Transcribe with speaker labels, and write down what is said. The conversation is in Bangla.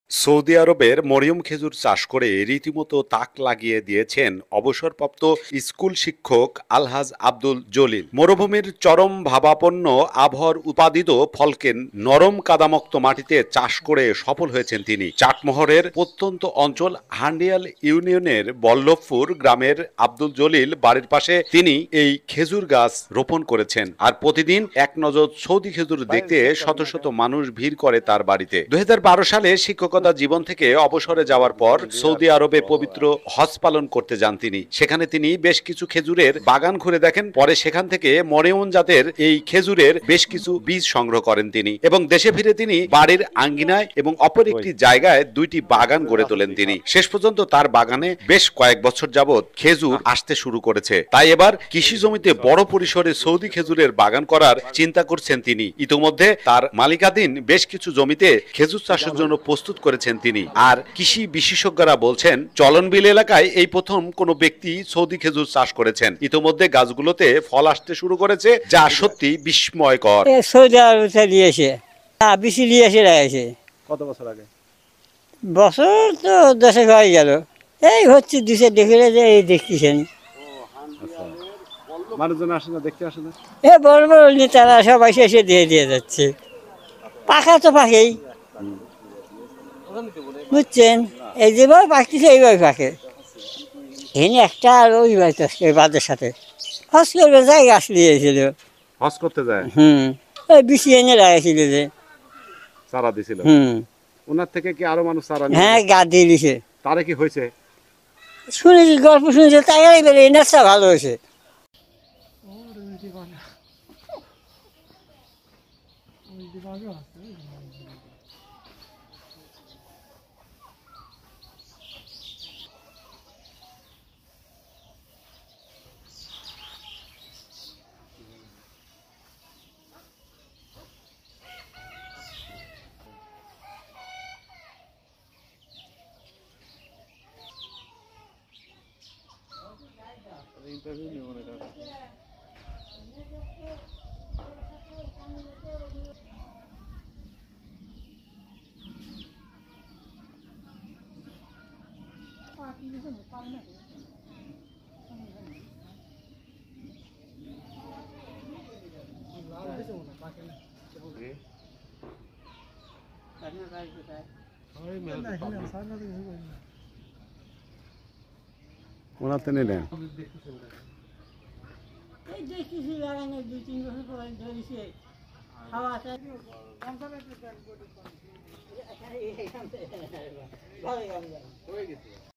Speaker 1: সৌদি আরবের মরিয়ম খেজুর চাষ করে রীতিমতো তাক লাগিয়ে দিয়েছেন অবসরপ্রাপ্ত স্কুল শিক্ষক আলহাজ আব্দুল জলিল। মরুভূমির চরম ভাবাপন্ন আবহাওয়ার উৎপাদিত ফলকে নরম কাদামুক্ত মাটিতে চাষ করে সফল হয়েছেন তিনি। চাটমোহরের প্রত্যন্ত অঞ্চল হান্ডিয়াল ইউনিয়নের বল্লভপুর গ্রামের আব্দুল জলিল বাড়ির পাশে তিনি এই খেজুর গাছ রোপণ করেছেন। আর প্রতিদিন এক নজর সৌদি খেজুর দেখতে শত শত মানুষ ভিড় করে তার বাড়িতে। 2012 সালে শিক্ষকতা জীবন থেকে অবসরে যাওয়ার পর সৌদি আরবে পবিত্র হজ পালন করতে যান তিনি। সেখানে তিনি বেশ কিছু খেজুরের বাগান ঘুরে দেখেন। পরে সেখান থেকে মরিয়ম জাতের এই খেজুরের বেশ কিছু বীজ সংগ্রহ করেন তিনি এবং দেশে ফিরে তিনি বাড়ির আঙ্গিনায় এবং অপর একটি জায়গায় দুইটি বাগান গড়ে তোলেন তিনি। শেষ পর্যন্ত তার বাগানে বেশ কয়েক বছর যাবত খেজুর আসতে শুরু করেছে। তাই এবার কৃষি জমিতে বড় পরিসরে সৌদি খেজুরের বাগান করার চিন্তা করছেন তিনি। ইতোমধ্যে তার মালিকাধীন বেশ কিছু জমিতে খেজুর চাষের জন্য প্রস্তুত করেছেন তিনি। আর কৃষি বিশেষজ্ঞরা বলছেন চলনবিল এলাকায় এই প্রথম কোনো ব্যক্তি সৌদি খেজুর চাষ করেছেন। ইতোমধ্যে গাছগুলোতে ফল আসতে শুরু করেছে, যা সত্যি বিস্ময়কর।
Speaker 2: সৌদি আরব নিয়ে এসে বেশি নিয়ে এসে রাখছে।
Speaker 3: কত বছর আগে?
Speaker 2: বছর তো 10 হয়ে গেল। এই হচ্ছে দিশে দেখে যে এই দেখতেছেন।
Speaker 3: মানুষজন আসে না, দেখতে আসে না?
Speaker 2: বড় বড় নেতারা সবাই এসে দিয়ে দিয়ে যাচ্ছে। পাখা তো পাখেই, বুঝছেন? এই যেভাবে পাকতেছে এইভাবে পাকে। এনে একটা আর ওই বাদের সাথে হজ করবে যাই গাছ নিয়েছিল।
Speaker 3: হজ করতে যায়?
Speaker 2: ওই বেশি এনে লাগাইছিল যে
Speaker 3: চারা দিছিল। ওনার থেকে কি আরো মানুষ চারা নিয়ে?
Speaker 2: হ্যাঁ, গাছ দিয়ে দিছে।
Speaker 3: তারে কি হয়েছে?
Speaker 2: শুনেছি, গল্প শুনেছি, তাই এনারটা ভালো হয়েছে।
Speaker 3: ওনাতে নিলেন?
Speaker 2: এই দেখতেছি লাগানো 2-3 বছর পরে ধরেছে হাওয়া আছে।